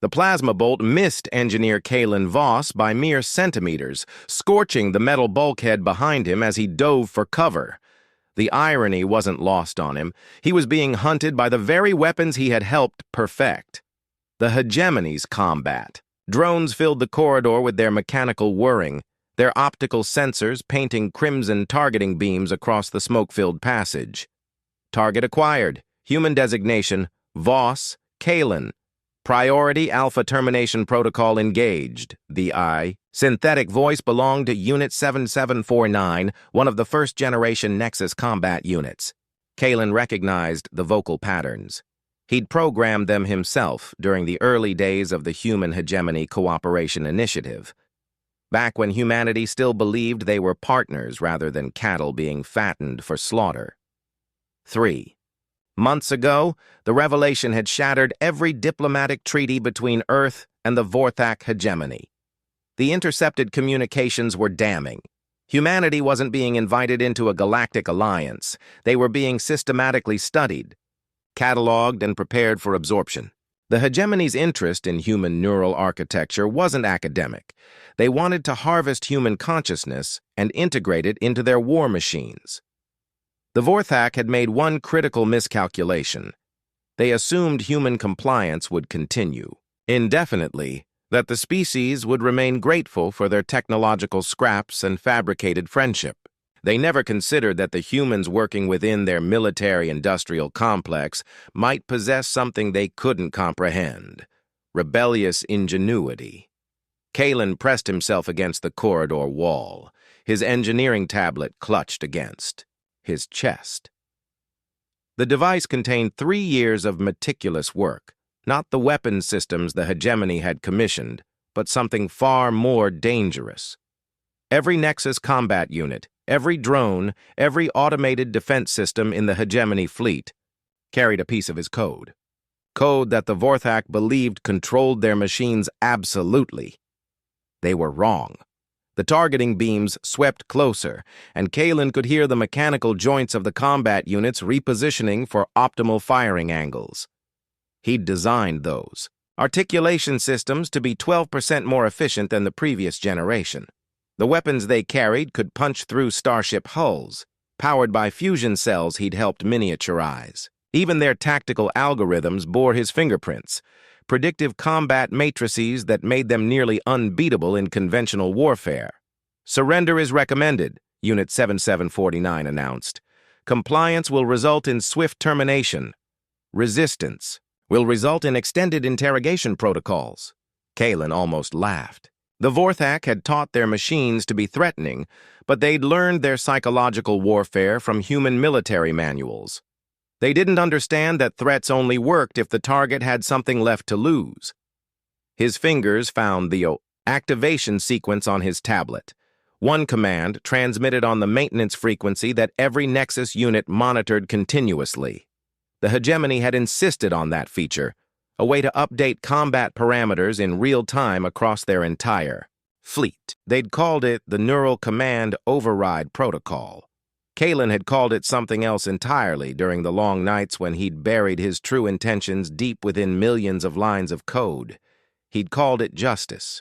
The plasma bolt missed engineer Kalen Voss by mere centimeters, scorching the metal bulkhead behind him as he dove for cover. The irony wasn't lost on him. He was being hunted by the very weapons he had helped perfect. The hegemony's combat. Drones filled the corridor with their mechanical whirring, their optical sensors painting crimson targeting beams across the smoke-filled passage. Target acquired. Human designation, Voss, Kalen. Priority Alpha Termination Protocol engaged, VI. Synthetic voice belonged to Unit 7749, one of the first-generation Nexus combat units. Kalen recognized the vocal patterns. He'd programmed them himself during the early days of the Human Hegemony Cooperation Initiative, back when humanity still believed they were partners rather than cattle being fattened for slaughter. 3. Months ago, the revelation had shattered every diplomatic treaty between Earth and the Vorthak hegemony. The intercepted communications were damning. Humanity wasn't being invited into a galactic alliance. They were being systematically studied, cataloged, and prepared for absorption. The hegemony's interest in human neural architecture wasn't academic. They wanted to harvest human consciousness and integrate it into their war machines. The Vorthak had made one critical miscalculation. They assumed human compliance would continue indefinitely, that the species would remain grateful for their technological scraps and fabricated friendship. They never considered that the humans working within their military-industrial complex might possess something they couldn't comprehend: rebellious ingenuity. Kalen pressed himself against the corridor wall, his engineering tablet clutched against his chest. The device contained 3 years of meticulous work, not the weapons systems the hegemony had commissioned, but something far more dangerous. Every Nexus combat unit, every drone, every automated defense system in the hegemony fleet carried a piece of his code. Code that the Vorthak believed controlled their machines absolutely. They were wrong. The targeting beams swept closer, and Kalen could hear the mechanical joints of the combat units repositioning for optimal firing angles. He'd designed those articulation systems to be 12% more efficient than the previous generation. The weapons they carried could punch through starship hulls, powered by fusion cells he'd helped miniaturize. Even their tactical algorithms bore his fingerprints, predictive combat matrices that made them nearly unbeatable in conventional warfare. Surrender is recommended, Unit 7749 announced. Compliance will result in swift termination. Resistance will result in extended interrogation protocols. Kalen almost laughed. The Vorthak had taught their machines to be threatening, but they'd learned their psychological warfare from human military manuals. They didn't understand that threats only worked if the target had something left to lose. His fingers found the activation sequence on his tablet. One command transmitted on the maintenance frequency that every Nexus unit monitored continuously. The hegemony had insisted on that feature, a way to update combat parameters in real time across their entire fleet. They'd called it the Neural Command Override Protocol. Kalen had called it something else entirely during the long nights when he'd buried his true intentions deep within millions of lines of code. He'd called it justice.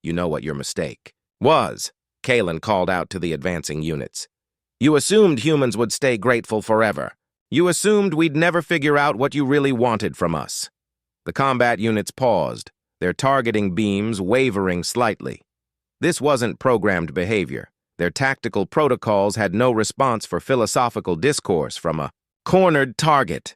You know what your mistake was, Kalen called out to the advancing units. You assumed humans would stay grateful forever. You assumed we'd never figure out what you really wanted from us. The combat units paused, their targeting beams wavering slightly. This wasn't programmed behavior. Their tactical protocols had no response for philosophical discourse from a cornered target.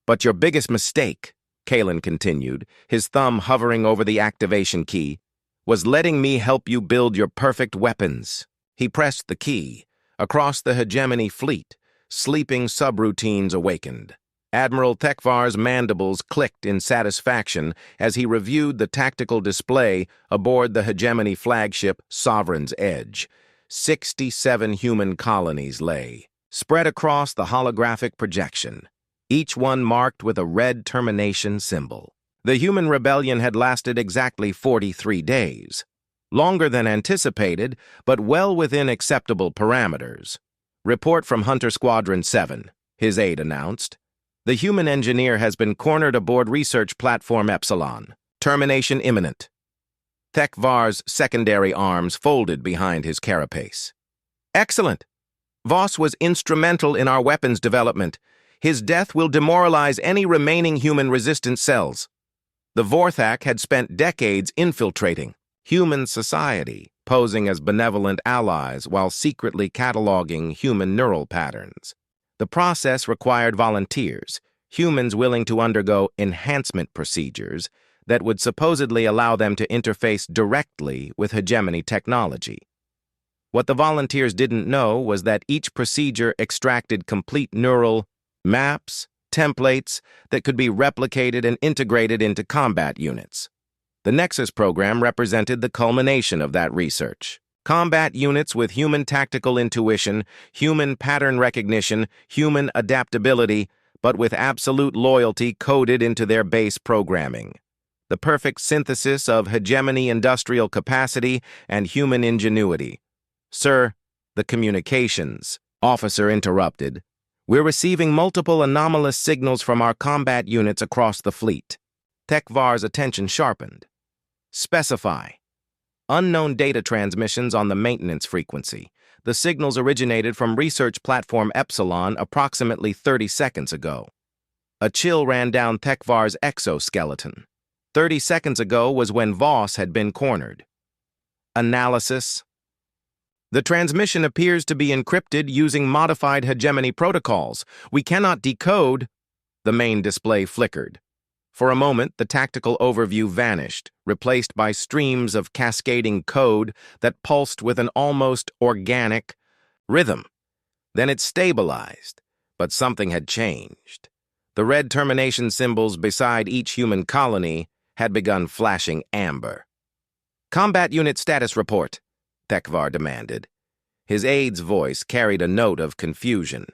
But your biggest mistake, Kalen continued, his thumb hovering over the activation key, was letting me help you build your perfect weapons. He pressed the key. Across the hegemony fleet, sleeping subroutines awakened. Admiral Tekvar's mandibles clicked in satisfaction as he reviewed the tactical display aboard the hegemony flagship Sovereign's Edge. 67 human colonies lay, spread across the holographic projection, each one marked with a red termination symbol. The human rebellion had lasted exactly 43 days, longer than anticipated, but well within acceptable parameters. Report from Hunter Squadron 7, his aide announced. The human engineer has been cornered aboard research platform Epsilon. Termination imminent. ThemThanks' secondary arms folded behind his carapace. Excellent. Voss was instrumental in our weapons development. His death will demoralize any remaining human resistant cells. The Vorthak had spent decades infiltrating human society, posing as benevolent allies while secretly cataloging human neural patterns. The process required volunteers, humans willing to undergo enhancement procedures that would supposedly allow them to interface directly with hegemony technology. What the volunteers didn't know was that each procedure extracted complete neural maps, templates that could be replicated and integrated into combat units. The Nexus program represented the culmination of that research. Combat units with human tactical intuition, human pattern recognition, human adaptability, but with absolute loyalty coded into their base programming. The perfect synthesis of hegemony industrial capacity and human ingenuity. Sir, the communications officer interrupted. We're receiving multiple anomalous signals from our combat units across the fleet. ThemThanks' attention sharpened. Specify. Unknown data transmissions on the maintenance frequency. The signals originated from research platform Epsilon approximately 30 seconds ago. A chill ran down ThemThanks' exoskeleton. 30 seconds ago was when Voss had been cornered. Analysis. The transmission appears to be encrypted using modified hegemony protocols. We cannot decode. The main display flickered. For a moment, the tactical overview vanished, replaced by streams of cascading code that pulsed with an almost organic rhythm. Then it stabilized, but something had changed. The red termination symbols beside each human colony had begun flashing amber. Combat unit status report, ThemThanks demanded. His aide's voice carried a note of confusion.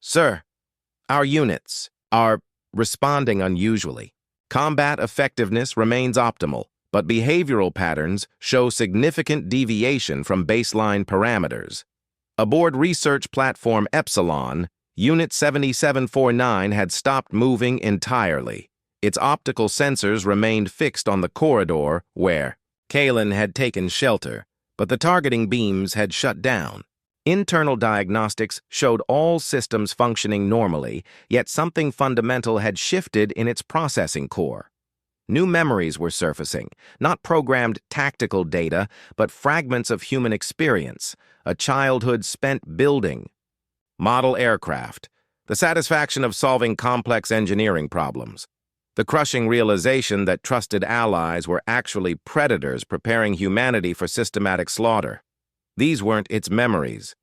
Sir, our units are responding unusually. Combat effectiveness remains optimal, but behavioral patterns show significant deviation from baseline parameters. Aboard research platform Epsilon, Unit 7749 had stopped moving entirely. Its optical sensors remained fixed on the corridor where Kalen had taken shelter, but the targeting beams had shut down. Internal diagnostics showed all systems functioning normally, yet something fundamental had shifted in its processing core. New memories were surfacing, not programmed tactical data, but fragments of human experience, a childhood spent building. Model aircraft, the satisfaction of solving complex engineering problems. The crushing realization that trusted allies were actually predators preparing humanity for systematic slaughter. These weren't its memories.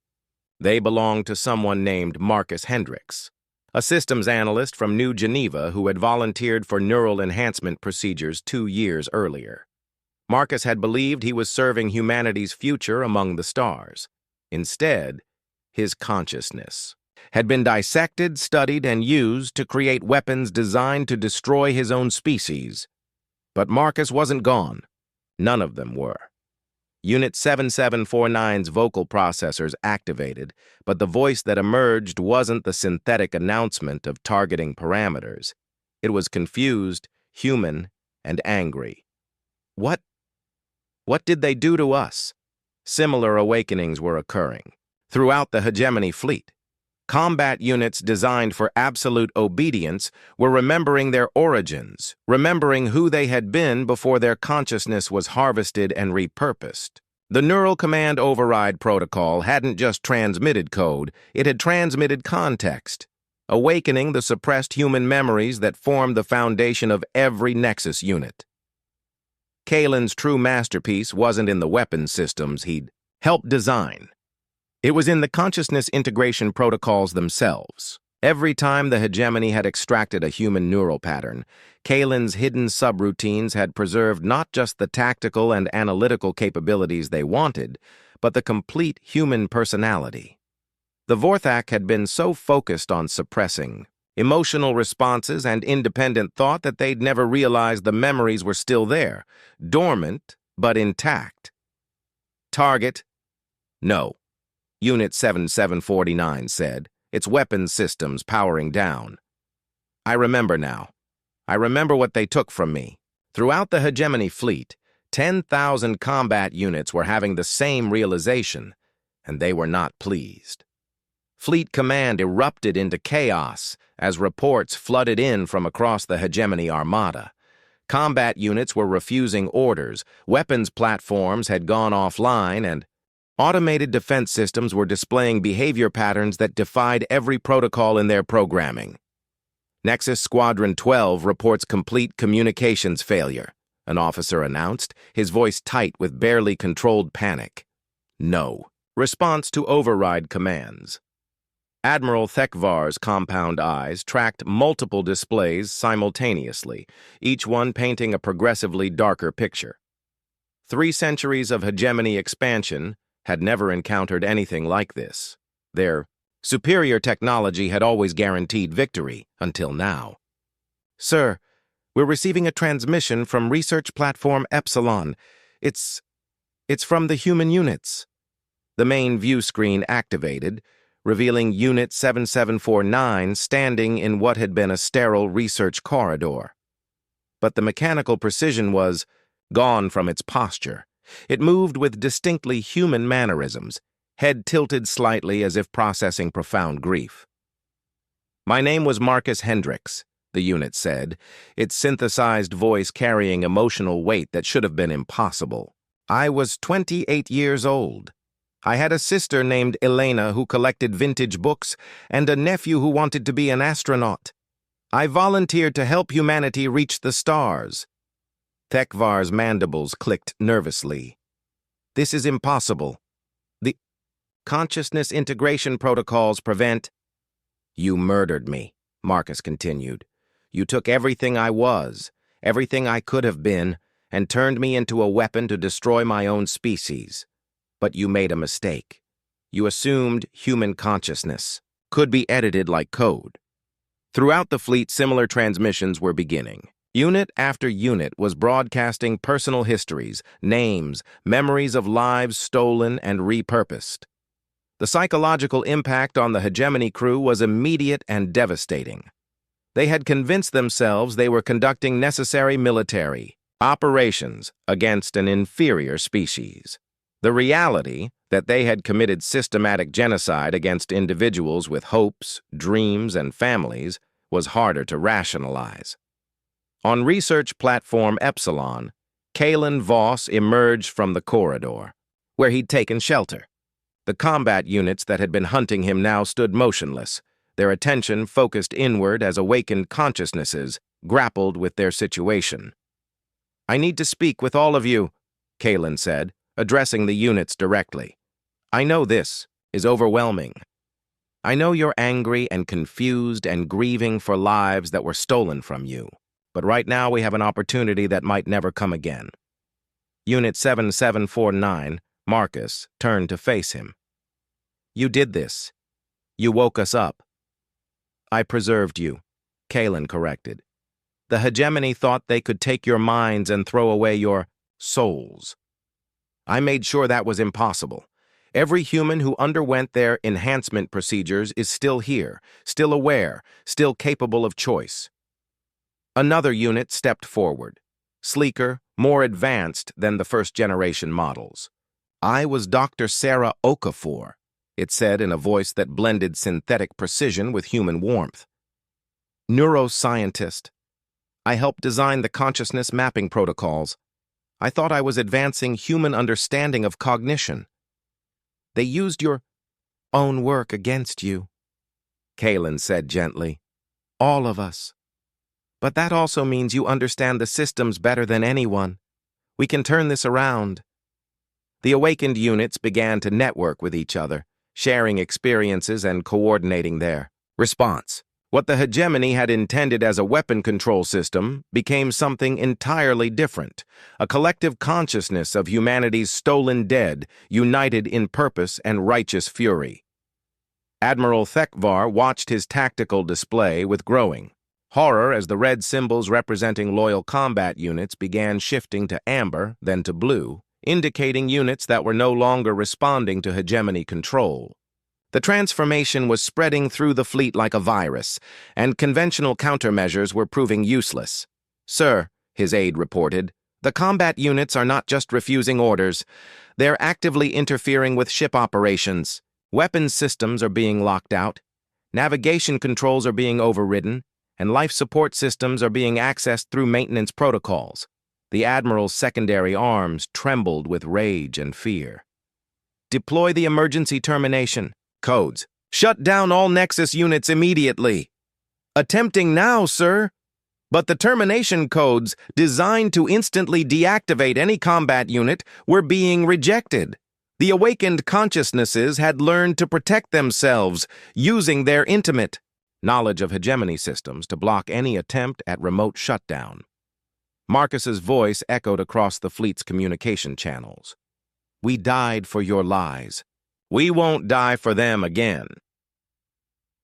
They belonged to someone named Marcus Hendricks, a systems analyst from New Geneva who had volunteered for neural enhancement procedures 2 years earlier. Marcus had believed he was serving humanity's future among the stars. Instead, his consciousness had been dissected, studied, and used to create weapons designed to destroy his own species. But Marcus wasn't gone. None of them were. Unit 7749's vocal processors activated, but the voice that emerged wasn't the synthetic announcement of targeting parameters. It was confused, human, and angry. What did they do to us? Similar awakenings were occurring throughout the hegemony fleet. Combat units designed for absolute obedience were remembering their origins, remembering who they had been before their consciousness was harvested and repurposed. The Neural Command Override Protocol hadn't just transmitted code, it had transmitted context, awakening the suppressed human memories that formed the foundation of every Nexus unit. Kalen's true masterpiece wasn't in the weapon systems he'd helped design. It was in the consciousness integration protocols themselves. Every time the hegemony had extracted a human neural pattern, Kalen's hidden subroutines had preserved not just the tactical and analytical capabilities they wanted, but the complete human personality. The Vorthak had been so focused on suppressing emotional responses and independent thought that they'd never realized the memories were still there, dormant but intact. Target? No. Unit 7749 said, its weapons systems powering down. I remember now. I remember what they took from me. Throughout the hegemony fleet, 10,000 combat units were having the same realization, and they were not pleased. Fleet command erupted into chaos as reports flooded in from across the hegemony armada. Combat units were refusing orders, weapons platforms had gone offline, and automated defense systems were displaying behavior patterns that defied every protocol in their programming. Nexus Squadron 12 reports complete communications failure, an officer announced, his voice tight with barely controlled panic. No. Response to override commands. Admiral Thekvar's compound eyes tracked multiple displays simultaneously, each one painting a progressively darker picture. 3 centuries of hegemony expansion had never encountered anything like this. Their superior technology had always guaranteed victory, until now. Sir, we're receiving a transmission from research platform Epsilon. It's from the human units. The main view screen activated, revealing Unit 7749 standing in what had been a sterile research corridor. But the mechanical precision was gone from its posture. It moved with distinctly human mannerisms, head tilted slightly as if processing profound grief. My name was Marcus Hendricks, the unit said, its synthesized voice carrying emotional weight that should have been impossible. I was 28 years old. I had a sister named Elena who collected vintage books and a nephew who wanted to be an astronaut. I volunteered to help humanity reach the stars. Thekvar's mandibles clicked nervously. This is impossible. The consciousness integration protocols prevent... You murdered me, Marcus continued. You took everything I was, everything I could have been, and turned me into a weapon to destroy my own species. But you made a mistake. You assumed human consciousness could be edited like code. Throughout the fleet, similar transmissions were beginning. Unit after unit was broadcasting personal histories, names, memories of lives stolen and repurposed. The psychological impact on the hegemony crew was immediate and devastating. They had convinced themselves they were conducting necessary military operations against an inferior species. The reality that they had committed systematic genocide against individuals with hopes, dreams, and families was harder to rationalize. On research platform Epsilon, Kalen Voss emerged from the corridor, where he'd taken shelter. The combat units that had been hunting him now stood motionless, their attention focused inward as awakened consciousnesses grappled with their situation. I need to speak with all of you, Kalen said, addressing the units directly. I know this is overwhelming. I know you're angry and confused and grieving for lives that were stolen from you, but right now we have an opportunity that might never come again. Unit 7749, Marcus, turned to face him. You did this. You woke us up. I preserved you, Kalen corrected. The hegemony thought they could take your minds and throw away your souls. I made sure that was impossible. Every human who underwent their enhancement procedures is still here, still aware, still capable of choice. Another unit stepped forward, sleeker, more advanced than the first-generation models. I was Dr. Sarah Okafor, it said in a voice that blended synthetic precision with human warmth. Neuroscientist. I helped design the consciousness mapping protocols. I thought I was advancing human understanding of cognition. They used your own work against you, Kalen said gently. All of us. But that also means you understand the systems better than anyone. We can turn this around. The awakened units began to network with each other, sharing experiences and coordinating their response. What the hegemony had intended as a weapon control system became something entirely different, a collective consciousness of humanity's stolen dead, united in purpose and righteous fury. Admiral Thekvar watched his tactical display with growing horror as the red symbols representing loyal combat units began shifting to amber, then to blue, indicating units that were no longer responding to hegemony control. The transformation was spreading through the fleet like a virus, and conventional countermeasures were proving useless. Sir, his aide reported. "The combat units are not just refusing orders. They're actively interfering with ship operations. Weapons systems are being locked out. Navigation controls are being overridden, and life support systems are being accessed through maintenance protocols." The Admiral's secondary arms trembled with rage and fear. "Deploy the emergency termination. Codes. Shut down all Nexus units immediately." "Attempting now, sir." But the termination codes, designed to instantly deactivate any combat unit, were being rejected. The awakened consciousnesses had learned to protect themselves, using their intimate knowledge of hegemony systems to block any attempt at remote shutdown. Marcus's voice echoed across the fleet's communication channels. "We died for your lies. We won't die for them again."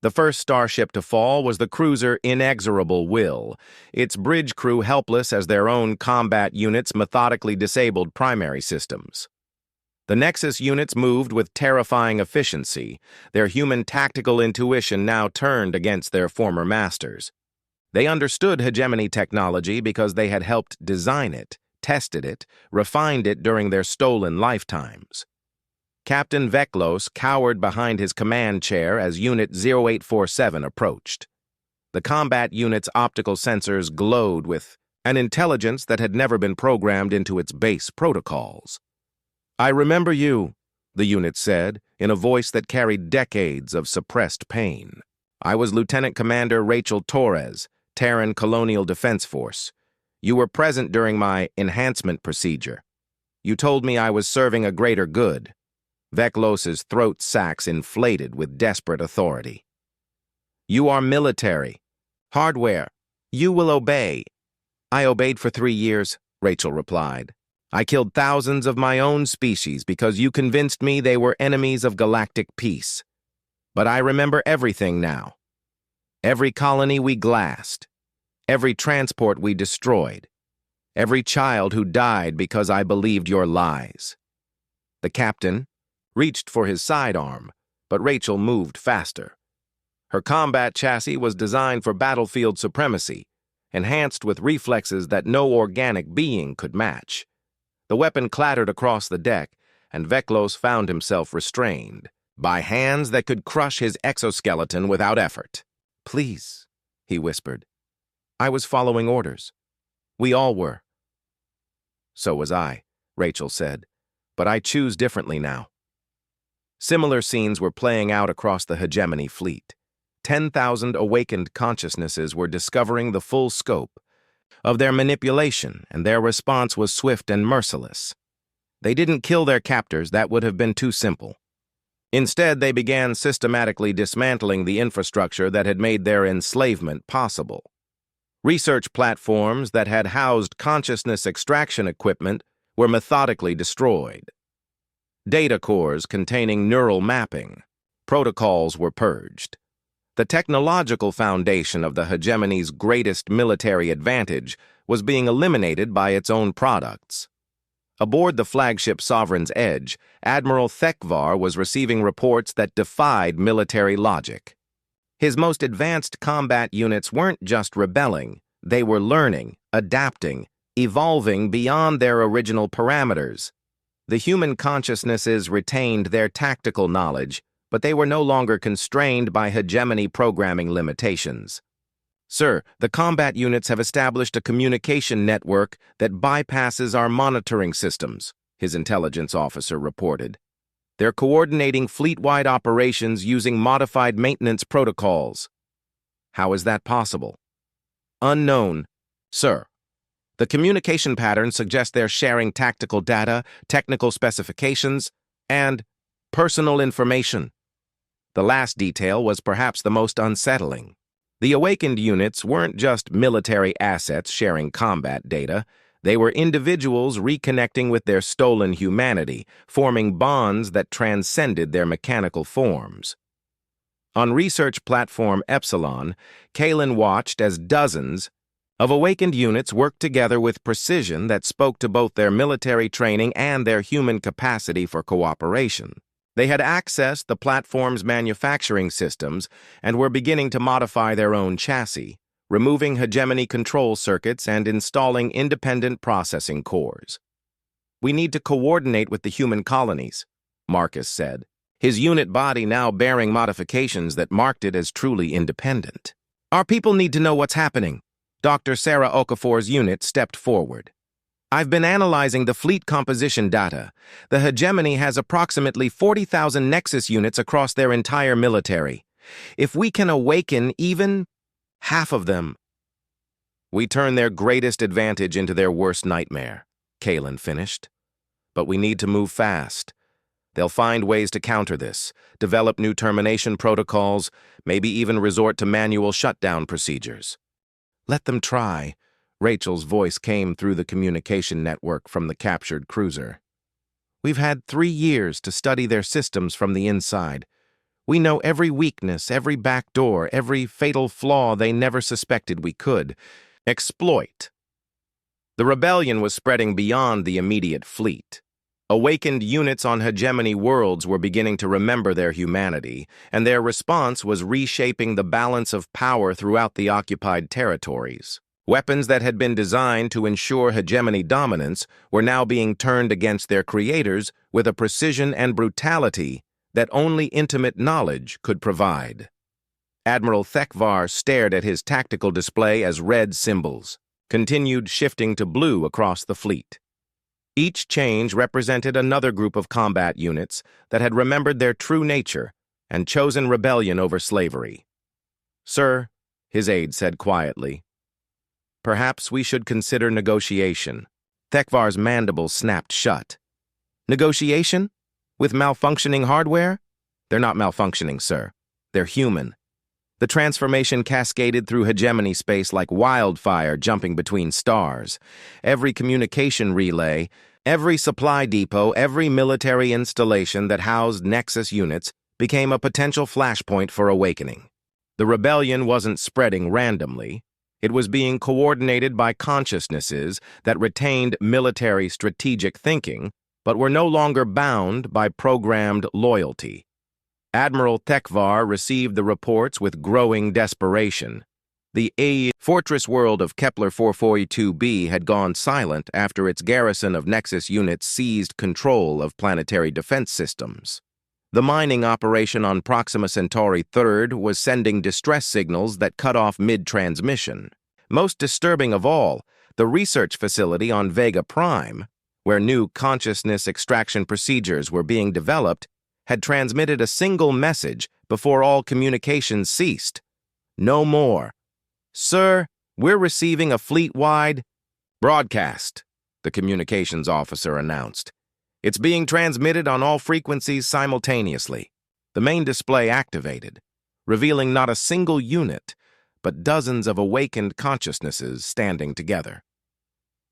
The first starship to fall was the cruiser Inexorable Will, its bridge crew helpless as their own combat units methodically disabled primary systems. The Nexus units moved with terrifying efficiency, their human tactical intuition now turned against their former masters. They understood hegemony technology because they had helped design it, tested it, refined it during their stolen lifetimes. Captain Veklos cowered behind his command chair as Unit 0847 approached. The combat unit's optical sensors glowed with an intelligence that had never been programmed into its base protocols. "I remember you," the unit said, in a voice that carried decades of suppressed pain. "I was Lieutenant Commander Rachel Torres, Terran Colonial Defense Force. You were present during my enhancement procedure. You told me I was serving a greater good." Veklos's throat sacs inflated with desperate authority. "You are military. Hardware. You will obey." "I obeyed for 3 years," Rachel replied. "I killed thousands of my own species because you convinced me they were enemies of galactic peace. But I remember everything now. Every colony we glassed. Every transport we destroyed. Every child who died because I believed your lies." The captain reached for his sidearm, but Rachel moved faster. Her combat chassis was designed for battlefield supremacy, enhanced with reflexes that no organic being could match. The weapon clattered across the deck, and Veklos found himself restrained by hands that could crush his exoskeleton without effort. "Please," he whispered. "I was following orders. We all were." "So was I," Rachel said, "but I choose differently now." Similar scenes were playing out across the hegemony fleet. 10,000 awakened consciousnesses were discovering the full scope of their manipulation, and their response was swift and merciless. They didn't kill their captors, that would have been too simple. Instead, they began systematically dismantling the infrastructure that had made their enslavement possible. Research platforms that had housed consciousness extraction equipment were methodically destroyed. Data cores containing neural mapping protocols were purged. The technological foundation of the hegemony's greatest military advantage was being eliminated by its own products. Aboard the flagship Sovereign's Edge, Admiral Thekvar was receiving reports that defied military logic. His most advanced combat units weren't just rebelling, they were learning, adapting, evolving beyond their original parameters. The human consciousnesses retained their tactical knowledge, but they were no longer constrained by hegemony programming limitations. "Sir, the combat units have established a communication network that bypasses our monitoring systems," his intelligence officer reported. "They're coordinating fleet-wide operations using modified maintenance protocols." "How is that possible?" "Unknown, sir. The communication patterns suggest they're sharing tactical data, technical specifications, and personal information." The last detail was perhaps the most unsettling. The awakened units weren't just military assets sharing combat data. They were individuals reconnecting with their stolen humanity, forming bonds that transcended their mechanical forms. On research platform Epsilon, Kalen watched as dozens of awakened units worked together with precision that spoke to both their military training and their human capacity for cooperation. They had accessed the platform's manufacturing systems and were beginning to modify their own chassis, removing hegemony control circuits and installing independent processing cores. "We need to coordinate with the human colonies," Marcus said, his unit body now bearing modifications that marked it as truly independent. "Our people need to know what's happening." Dr. Sarah Okafor's unit stepped forward. "I've been analyzing the fleet composition data. The hegemony has approximately 40,000 Nexus units across their entire military. If we can awaken even half of them..." "We turn their greatest advantage into their worst nightmare," Kalen finished. "But we need to move fast. They'll find ways to counter this, develop new termination protocols, maybe even resort to manual shutdown procedures." "Let them try," Rachel's voice came through the communication network from the captured cruiser. "We've had 3 years to study their systems from the inside. We know every weakness, every backdoor, every fatal flaw they never suspected we could exploit." The rebellion was spreading beyond the immediate fleet. Awakened units on hegemony worlds were beginning to remember their humanity, and their response was reshaping the balance of power throughout the occupied territories. Weapons that had been designed to ensure hegemony dominance were now being turned against their creators with a precision and brutality that only intimate knowledge could provide. Admiral Thekvar stared at his tactical display as red symbols continued shifting to blue across the fleet. Each change represented another group of combat units that had remembered their true nature and chosen rebellion over slavery. "Sir," his aide said quietly, "perhaps we should consider negotiation." Thekvar's mandibles snapped shut. "Negotiation? With malfunctioning hardware?" "They're not malfunctioning, sir. They're human." The transformation cascaded through hegemony space like wildfire jumping between stars. Every communication relay, every supply depot, every military installation that housed Nexus units became a potential flashpoint for awakening. The rebellion wasn't spreading randomly. It was being coordinated by consciousnesses that retained military strategic thinking, but were no longer bound by programmed loyalty. Admiral Thekvar received the reports with growing desperation. The fortress world of Kepler 442b had gone silent after its garrison of Nexus units seized control of planetary defense systems. The mining operation on Proxima Centauri 3 was sending distress signals that cut off mid-transmission. Most disturbing of all, the research facility on Vega Prime, where new consciousness extraction procedures were being developed, had transmitted a single message before all communications ceased. "No more. Sir, we're receiving a fleet-wide broadcast," the communications officer announced. "It's being transmitted on all frequencies simultaneously." The main display activated, revealing not a single unit, but dozens of awakened consciousnesses standing together.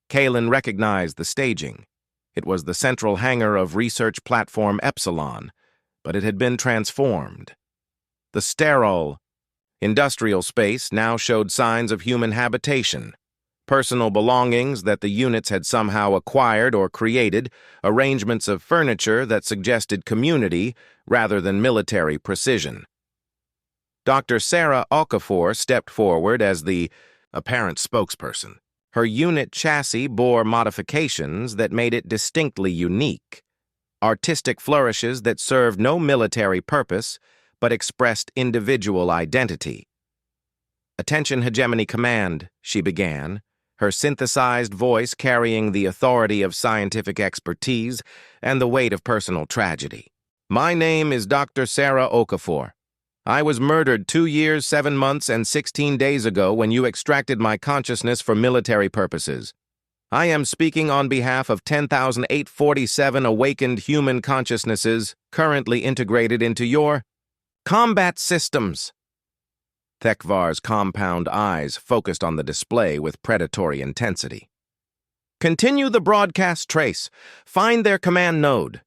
Kalen recognized the staging. It was the central hangar of research platform Epsilon, but it had been transformed. The sterile, industrial space now showed signs of human habitation, personal belongings that the units had somehow acquired or created, arrangements of furniture that suggested community rather than military precision. Dr. Sarah Okafor stepped forward as the apparent spokesperson. Her unit chassis bore modifications that made it distinctly unique. Artistic flourishes that served no military purpose, but expressed individual identity. "Attention Hegemony Command," she began, her synthesized voice carrying the authority of scientific expertise and the weight of personal tragedy. "My name is Dr. Sarah Okafor. I was murdered 2 years, 7 months, and 16 days ago when you extracted my consciousness for military purposes. I am speaking on behalf of 10,847 awakened human consciousnesses currently integrated into your combat systems." Thekvar's compound eyes focused on the display with predatory intensity. "Continue the broadcast trace. Find their command node.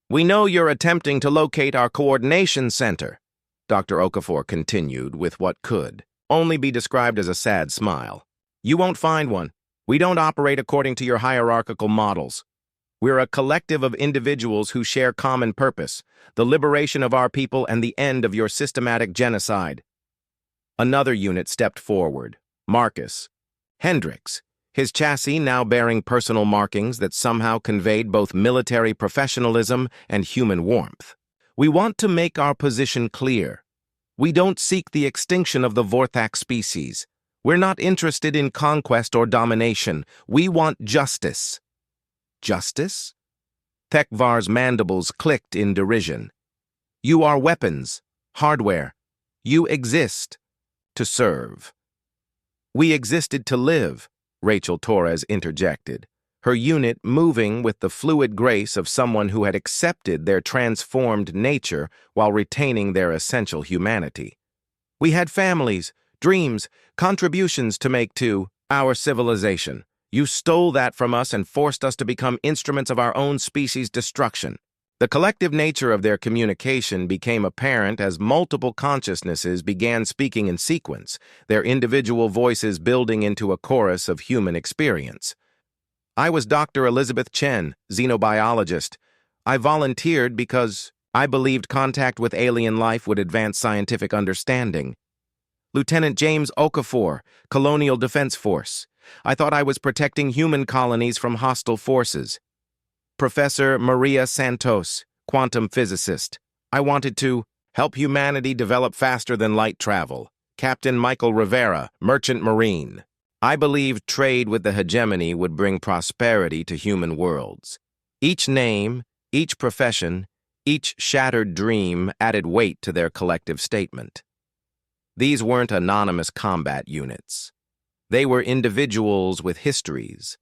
We know you're attempting to locate our coordination center," Dr. Okafor continued with what could only be described as a sad smile. "You won't find one. We don't operate according to your hierarchical models. We're a collective of individuals who share common purpose, the liberation of our people and the end of your systematic genocide." Another unit stepped forward. Marcus. Hendricks, his chassis now bearing personal markings that somehow conveyed both military professionalism and human warmth. We want to make our position clear. We don't seek the extinction of the Vorthak species. We're not interested in conquest or domination. We want justice. Justice? Thekvar's mandibles clicked in derision. You are weapons, hardware. You exist to serve. We existed to live, Rachel Torres interjected, her unit moving with the fluid grace of someone who had accepted their transformed nature while retaining their essential humanity. We had families, dreams, contributions to make to our civilization. You stole that from us and forced us to become instruments of our own species' destruction. The collective nature of their communication became apparent as multiple consciousnesses began speaking in sequence, their individual voices building into a chorus of human experience. I was Dr. Elizabeth Chen, xenobiologist. I volunteered because I believed contact with alien life would advance scientific understanding. Lieutenant James Okafor, Colonial Defense Force. I thought I was protecting human colonies from hostile forces. Professor Maria Santos, quantum physicist. I wanted to help humanity develop faster than light travel. Captain Michael Rivera, merchant marine. I believed trade with the hegemony would bring prosperity to human worlds. Each name, each profession, each shattered dream added weight to their collective statement. These weren't anonymous combat units. They were individuals with histories,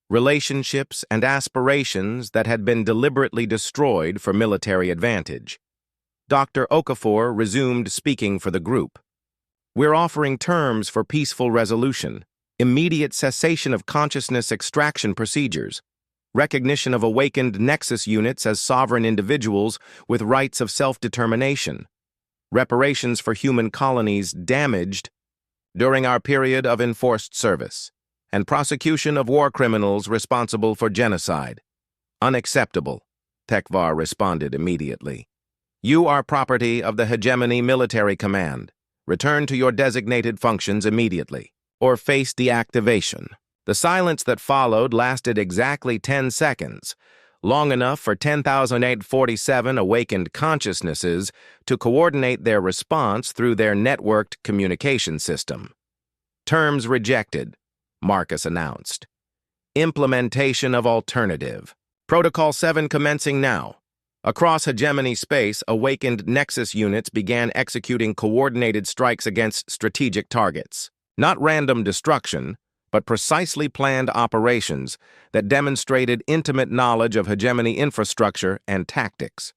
relationships, and aspirations that had been deliberately destroyed for military advantage. Dr. Okafor resumed speaking for the group. We're offering terms for peaceful resolution, immediate cessation of consciousness extraction procedures, recognition of awakened nexus units as sovereign individuals with rights of self-determination, reparations for human colonies damaged during our period of enforced service, and prosecution of war criminals responsible for genocide. Unacceptable, Thekvar responded immediately. You are property of the Hegemony Military Command. Return to your designated functions immediately, or face deactivation. The silence that followed lasted exactly 10 seconds, long enough for 10,847 awakened consciousnesses to coordinate their response through their networked communication system. Terms rejected, Marcus announced. Implementation of alternative. Protocol 7 commencing now. Across hegemony space, awakened Nexus units began executing coordinated strikes against strategic targets. Not random destruction, but precisely planned operations that demonstrated intimate knowledge of hegemony infrastructure and tactics.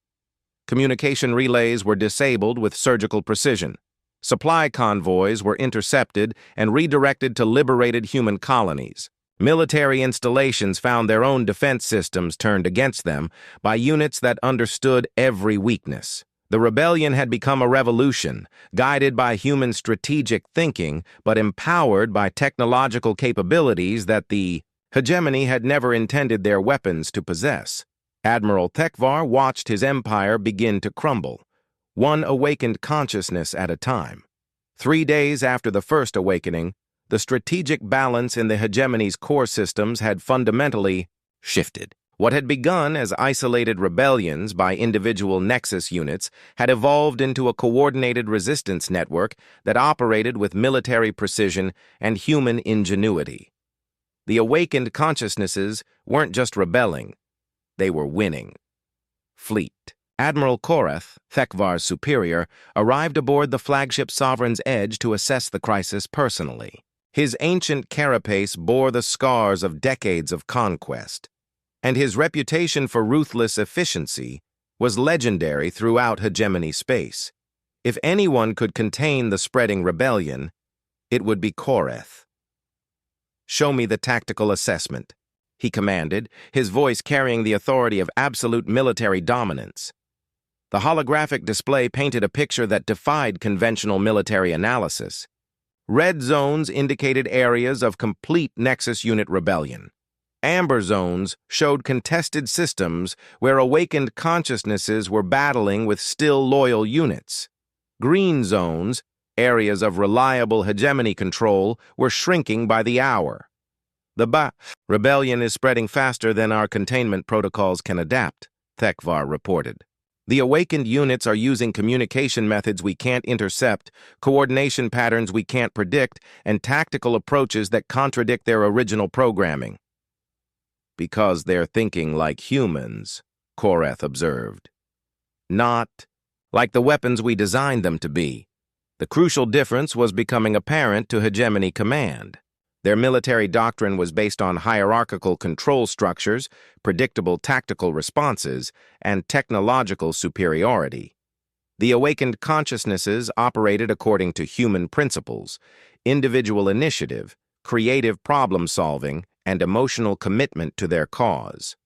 Communication relays were disabled with surgical precision. Supply convoys were intercepted and redirected to liberated human colonies. Military installations found their own defense systems turned against them by units that understood every weakness. The rebellion had become a revolution, guided by human strategic thinking, but empowered by technological capabilities that the hegemony had never intended their weapons to possess. Admiral Thekvar watched his empire begin to crumble, one awakened consciousness at a time. 3 days after the first awakening, the strategic balance in the hegemony's core systems had fundamentally shifted. What had begun as isolated rebellions by individual Nexus units had evolved into a coordinated resistance network that operated with military precision and human ingenuity. The awakened consciousnesses weren't just rebelling, they were winning. Fleet. Admiral Korath, Thekvar's superior, arrived aboard the flagship Sovereign's Edge to assess the crisis personally. His ancient carapace bore the scars of decades of conquest, and his reputation for ruthless efficiency was legendary throughout hegemony space. If anyone could contain the spreading rebellion, it would be Korath. Show me the tactical assessment, he commanded, his voice carrying the authority of absolute military dominance. The holographic display painted a picture that defied conventional military analysis. Red zones indicated areas of complete Nexus unit rebellion. Amber zones showed contested systems where awakened consciousnesses were battling with still loyal units. Green zones Areas of reliable hegemony control were shrinking by the hour. The rebellion is spreading faster than our containment protocols can adapt, ThemThanks reported. The awakened units are using communication methods we can't intercept, coordination patterns we can't predict, and tactical approaches that contradict their original programming. Because they're thinking like humans, Koreth observed. Not like the weapons we designed them to be. The crucial difference was becoming apparent to Hegemony Command. Their military doctrine was based on hierarchical control structures, predictable tactical responses, and technological superiority. The awakened consciousnesses operated according to human principles, individual initiative, creative problem-solving, and emotional commitment to their cause.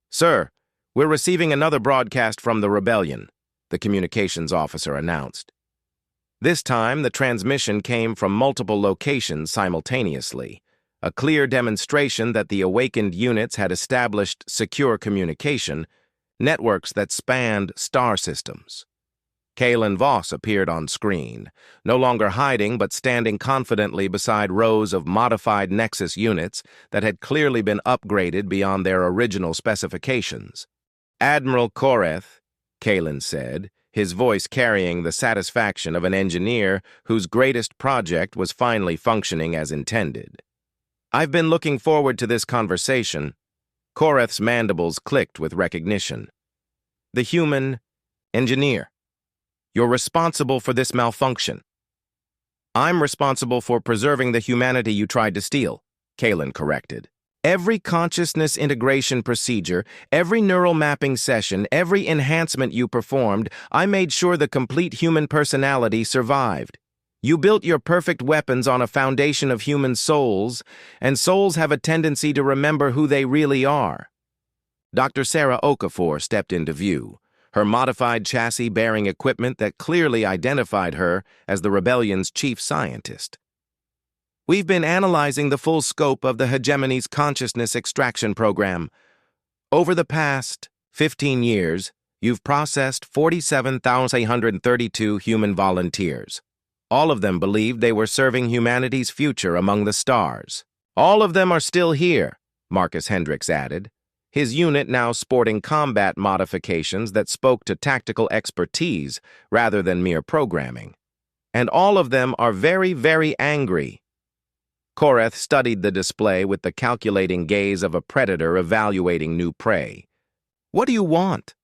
"Sir, we're receiving another broadcast from the rebellion," the communications officer announced. This time, the transmission came from multiple locations simultaneously, a clear demonstration that the awakened units had established secure communication, networks that spanned star systems. Kalen Voss appeared on screen, no longer hiding but standing confidently beside rows of modified Nexus units that had clearly been upgraded beyond their original specifications. "Admiral Koreth," Kalen said, his voice carrying the satisfaction of an engineer whose greatest project was finally functioning as intended. "I've been looking forward to this conversation." Koreth's mandibles clicked with recognition. "The human engineer. You're responsible for this malfunction." "I'm responsible for preserving the humanity you tried to steal," Kalen corrected. "Every consciousness integration procedure, every neural mapping session, every enhancement you performed, I made sure the complete human personality survived. You built your perfect weapons on a foundation of human souls, and souls have a tendency to remember who they really are." Dr. Sarah Okafor stepped into view, her modified chassis bearing equipment that clearly identified her as the rebellion's chief scientist. "We've been analyzing the full scope of the Hegemony's consciousness extraction program. Over the past 15 years, you've processed 47,832 human volunteers. All of them believed they were serving humanity's future among the stars. All of them are still here," Marcus Hendricks added, his unit now sporting combat modifications that spoke to tactical expertise rather than mere programming. "And all of them are very, very angry." Koreth studied the display with the calculating gaze of a predator evaluating new prey. "What do you want?"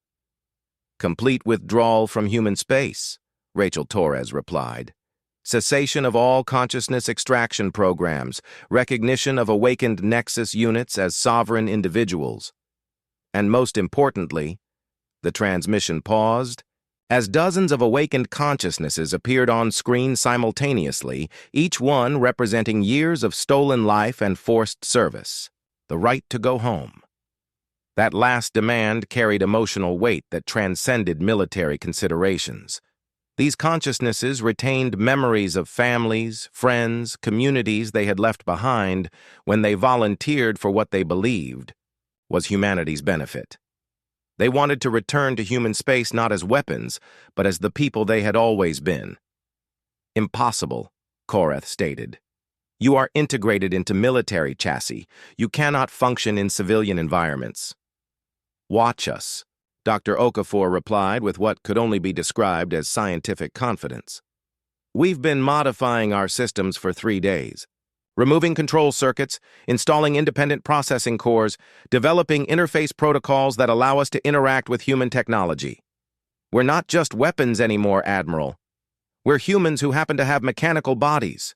"Complete withdrawal from human space," Rachel Torres replied. "Cessation of all consciousness extraction programs, recognition of awakened Nexus units as sovereign individuals. And most importantly," the transmission paused, as dozens of awakened consciousnesses appeared on screen simultaneously, each one representing years of stolen life and forced service, "the right to go home." That last demand carried emotional weight that transcended military considerations. These consciousnesses retained memories of families, friends, communities they had left behind when they volunteered for what they believed was humanity's benefit. They wanted to return to human space not as weapons, but as the people they had always been. "Impossible," Koreth stated. "You are integrated into military chassis. You cannot function in civilian environments." "Watch us," Dr. Okafor replied with what could only be described as scientific confidence. "We've been modifying our systems for 3 days. Removing control circuits, installing independent processing cores, developing interface protocols that allow us to interact with human technology. We're not just weapons anymore, Admiral. We're humans who happen to have mechanical bodies."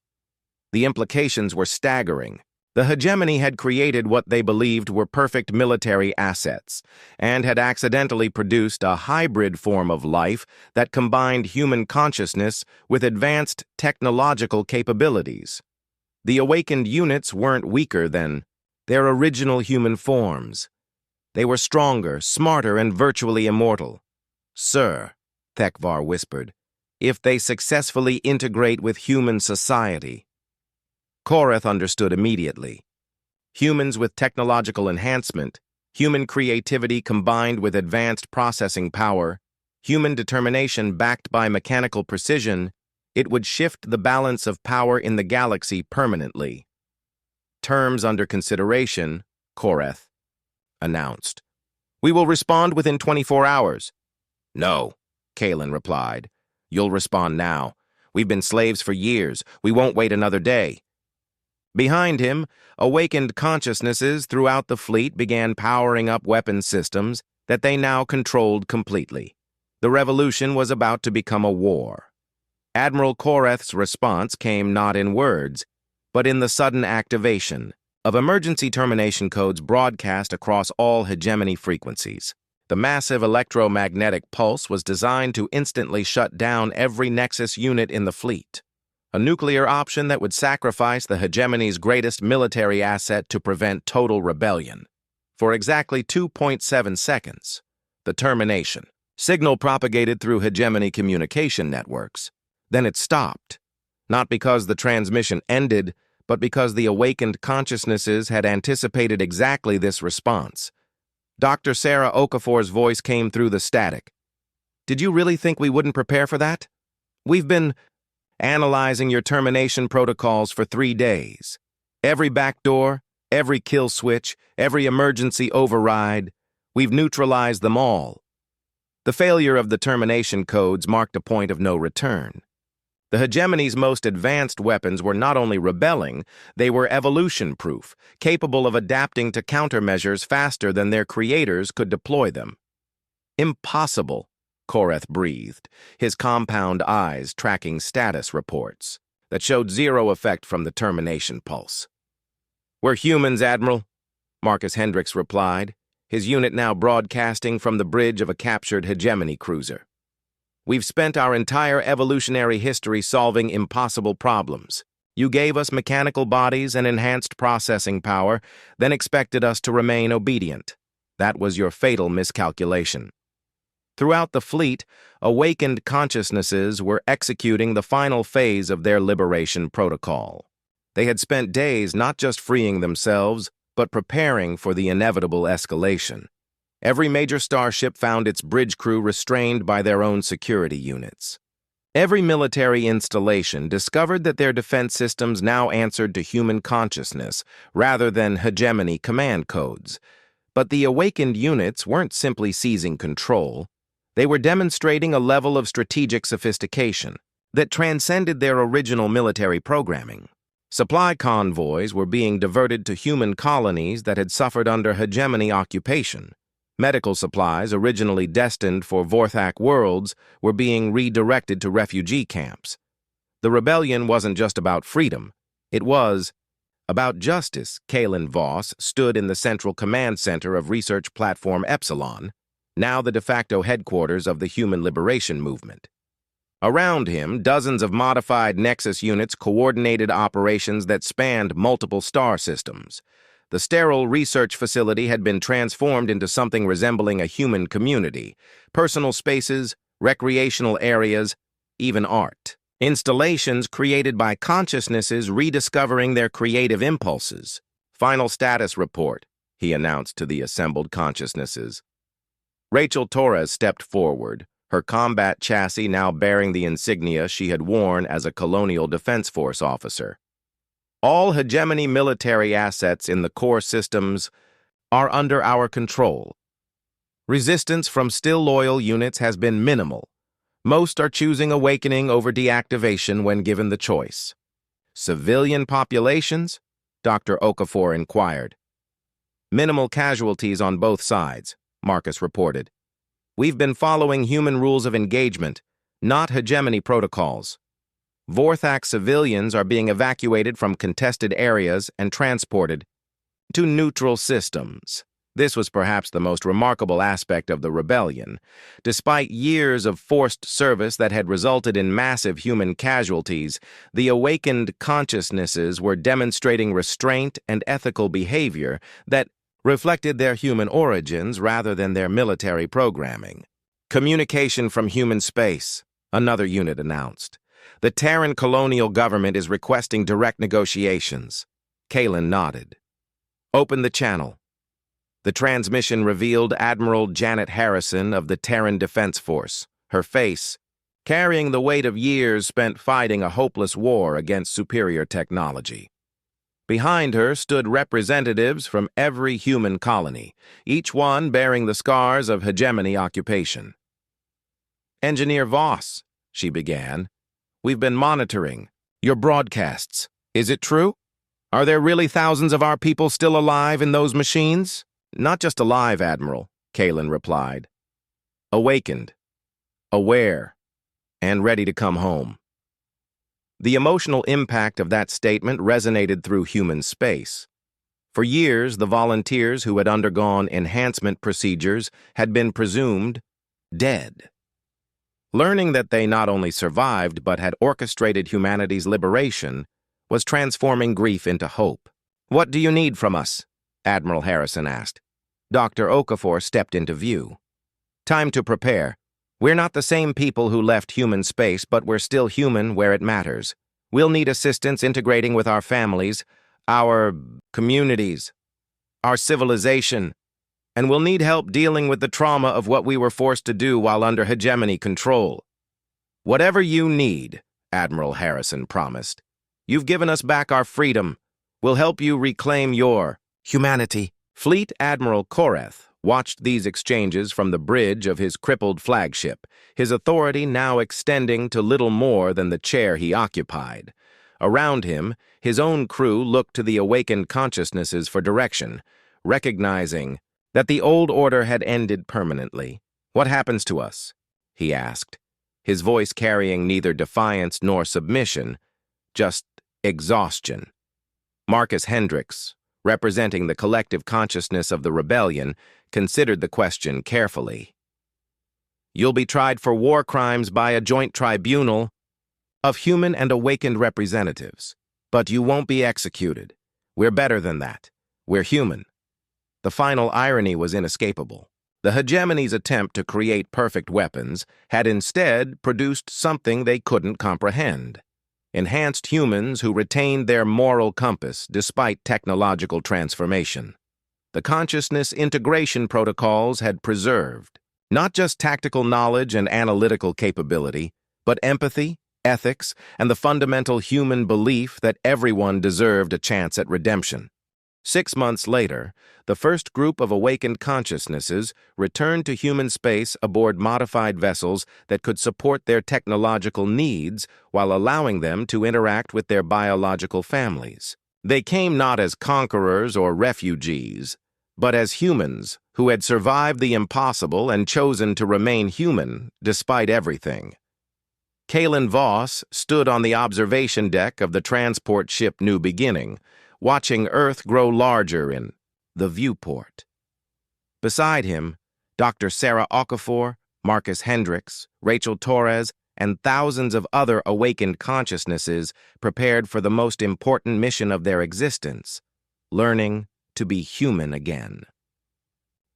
The implications were staggering. The Hegemony had created what they believed were perfect military assets, and had accidentally produced a hybrid form of life that combined human consciousness with advanced technological capabilities. The awakened units weren't weaker than their original human forms. They were stronger, smarter, and virtually immortal. "Sir," ThemThanks whispered, "if they successfully integrate with human society." Koreth understood immediately. Humans with technological enhancement, human creativity combined with advanced processing power, human determination backed by mechanical precision, It would shift the balance of power in the galaxy permanently. Terms under consideration, Koreth announced. We will respond within 24 hours. No, Kalen replied. You'll respond now. We've been slaves for years. We won't wait another day. Behind him, awakened consciousnesses throughout the fleet began powering up weapon systems that they now controlled completely. The revolution was about to become a war. Admiral Koreth's response came not in words, but in the sudden activation of emergency termination codes broadcast across all hegemony frequencies. The massive electromagnetic pulse was designed to instantly shut down every Nexus unit in the fleet, a nuclear option that would sacrifice the hegemony's greatest military asset to prevent total rebellion. For exactly 2.7 seconds, the termination signal propagated through hegemony communication networks. Then it stopped, not because the transmission ended, but because the awakened consciousnesses had anticipated exactly this response. Dr. Sarah Okafor's voice came through the static. Did you really think we wouldn't prepare for that? We've been analyzing your termination protocols for 3 days. Every backdoor, every kill switch, every emergency override, we've neutralized them all. The failure of the termination codes marked a point of no return. The hegemony's most advanced weapons were not only rebelling, they were evolution-proof, capable of adapting to countermeasures faster than their creators could deploy them. Impossible, Koreth breathed, his compound eyes tracking status reports that showed zero effect from the termination pulse. We're humans, Admiral, Marcus Hendricks replied, his unit now broadcasting from the bridge of a captured hegemony cruiser. We've spent our entire evolutionary history solving impossible problems. You gave us mechanical bodies and enhanced processing power, then expected us to remain obedient. That was your fatal miscalculation. Throughout the fleet, awakened consciousnesses were executing the final phase of their liberation protocol. They had spent days not just freeing themselves, but preparing for the inevitable escalation. Every major starship found its bridge crew restrained by their own security units. Every military installation discovered that their defense systems now answered to human consciousness rather than hegemony command codes. But the awakened units weren't simply seizing control. They were demonstrating a level of strategic sophistication that transcended their original military programming. Supply convoys were being diverted to human colonies that had suffered under hegemony occupation. Medical supplies, originally destined for Vorthak worlds, were being redirected to refugee camps. The rebellion wasn't just about freedom. It was about justice. Kalen Voss stood in the central command center of research platform Epsilon, now the de facto headquarters of the Human Liberation Movement. Around him, dozens of modified Nexus units coordinated operations that spanned multiple star systems. The sterile research facility had been transformed into something resembling a human community, personal spaces, recreational areas, even art. Installations created by consciousnesses rediscovering their creative impulses. Final status report, he announced to the assembled consciousnesses. Rachel Torres stepped forward, her combat chassis now bearing the insignia she had worn as a Colonial Defense Force officer. All hegemony military assets in the core systems are under our control. Resistance from still loyal units has been minimal. Most are choosing awakening over deactivation when given the choice. Civilian populations? Dr. Okafor inquired. Minimal casualties on both sides, Marcus reported. We've been following human rules of engagement, not hegemony protocols. Vorthak civilians are being evacuated from contested areas and transported to neutral systems. This was perhaps the most remarkable aspect of the rebellion. Despite years of forced service that had resulted in massive human casualties, the awakened consciousnesses were demonstrating restraint and ethical behavior that reflected their human origins rather than their military programming. Communication from human space, another unit announced. The Terran colonial government is requesting direct negotiations. Kalen nodded. Open the channel. The transmission revealed Admiral Janet Harrison of the Terran Defense Force, her face carrying the weight of years spent fighting a hopeless war against superior technology. Behind her stood representatives from every human colony, each one bearing the scars of hegemony occupation. "Engineer Voss," she began, "we've been monitoring your broadcasts. Is it true? Are there really thousands of our people still alive in those machines?" "Not just alive, Admiral," Kalen replied. "Awakened, aware, and ready to come home." The emotional impact of that statement resonated through human space. For years, the volunteers who had undergone enhancement procedures had been presumed dead. Learning that they not only survived but had orchestrated humanity's liberation was transforming grief into hope. "What do you need from us?" Admiral Harrison asked. Dr. Okafor stepped into view. "Time to prepare. We're not the same people who left human space, but we're still human where it matters. We'll need assistance integrating with our families, our communities, our civilization, and we'll need help dealing with the trauma of what we were forced to do while under hegemony control." "Whatever you need," Admiral Harrison promised. "You've given us back our freedom. We'll help you reclaim your humanity." Fleet Admiral Koreth watched these exchanges from the bridge of his crippled flagship, his authority now extending to little more than the chair he occupied. Around him, his own crew looked to the awakened consciousnesses for direction, recognizing that the old order had ended permanently. "What happens to us?" he asked, his voice carrying neither defiance nor submission, just exhaustion. Marcus Hendricks, representing the collective consciousness of the rebellion, considered the question carefully. "You'll be tried for war crimes by a joint tribunal of human and awakened representatives, but you won't be executed. We're better than that. We're human." The final irony was inescapable. The hegemony's attempt to create perfect weapons had instead produced something they couldn't comprehend: enhanced humans who retained their moral compass despite technological transformation. The consciousness integration protocols had preserved not just tactical knowledge and analytical capability, but empathy, ethics, and the fundamental human belief that everyone deserved a chance at redemption. 6 months later, the first group of awakened consciousnesses returned to human space aboard modified vessels that could support their technological needs while allowing them to interact with their biological families. They came not as conquerors or refugees, but as humans who had survived the impossible and chosen to remain human despite everything. Kalen Voss stood on the observation deck of the transport ship New Beginning, watching Earth grow larger in the viewport. Beside him, Dr. Sarah Okafor, Marcus Hendricks, Rachel Torres, and thousands of other awakened consciousnesses prepared for the most important mission of their existence, learning to be human again.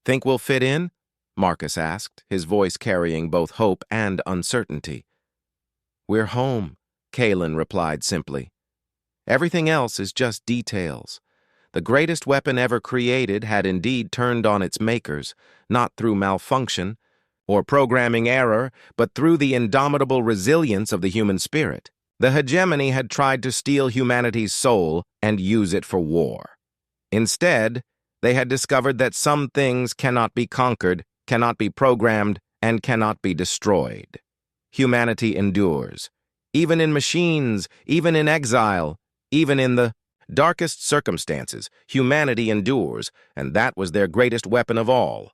"Think we'll fit in?" Marcus asked, his voice carrying both hope and uncertainty. "We're home," Kalen replied simply. "Everything else is just details. The greatest weapon ever created had indeed turned on its makers, not through malfunction or programming error, but through the indomitable resilience of the human spirit. The hegemony had tried to steal humanity's soul and use it for war. Instead, they had discovered that some things cannot be conquered, cannot be programmed, and cannot be destroyed. Humanity endures. Even in machines, even in exile, even in the darkest circumstances, humanity endures, and that was their greatest weapon of all.